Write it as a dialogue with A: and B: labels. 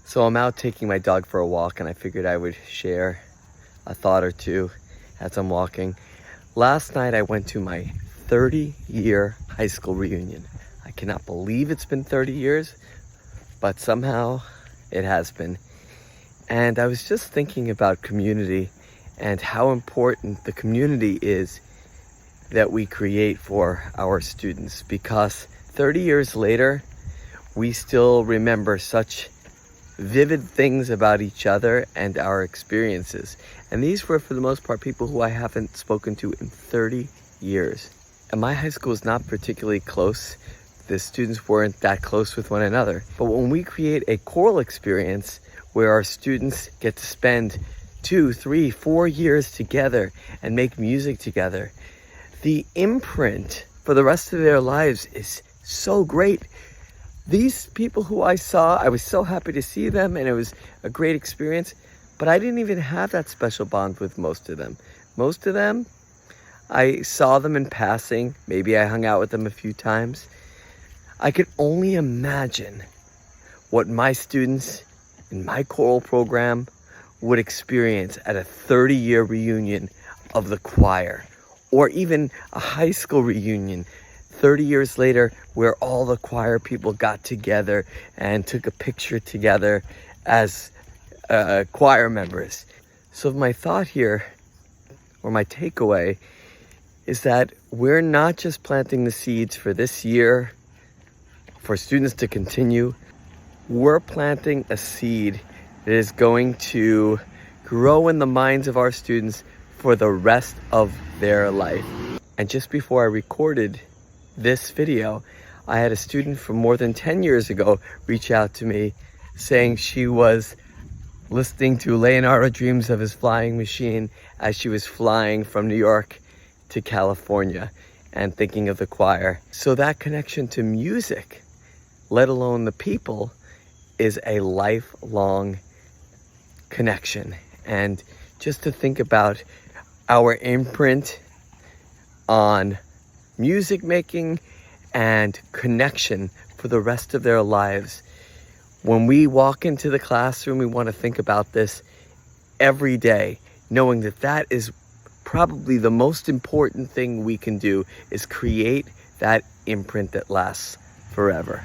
A: So I'm out taking my dog for a walk, and I figured I would share a thought or two as I'm walking. Last night I went to my 30-year high school reunion. I cannot believe it's been 30 years, but somehow it has been. And I was just thinking about community and how important the community is that we create for our students, because 30 years later, we still remember such vivid things about each other and our experiences. And these were, for the most part, people who I haven't spoken to in 30 years. And my high school is not particularly close. The students weren't that close with one another. But when we create a choral experience where our students get to spend 2, 3, 4 years together and make music together, the imprint for the rest of their lives is so great. These people who I saw, I was so happy to see them, and it was a great experience, but I didn't even have that special bond with most of them. Most of them, I saw them in passing. Maybe I hung out with them a few times. I could only imagine what my students in my choral program would experience at a 30-year reunion of the choir, or even a high school reunion 30 years later, where all the choir people got together and took a picture together as choir members. So my thought here, or my takeaway, is that we're not just planting the seeds for this year, for students to continue. We're planting a seed that is going to grow in the minds of our students for the rest of their life. And just before I recorded this video, I had a student from more than 10 years ago reach out to me saying she was listening to Leonardo Dreams of His Flying Machine as she was flying from New York to California and thinking of the choir. So that connection to music, let alone the people, is a lifelong connection. And just to think about our imprint on music making and connection for the rest of their lives. When we walk into the classroom, we want to think about this every day, knowing that that is probably the most important thing we can do, is create that imprint that lasts forever.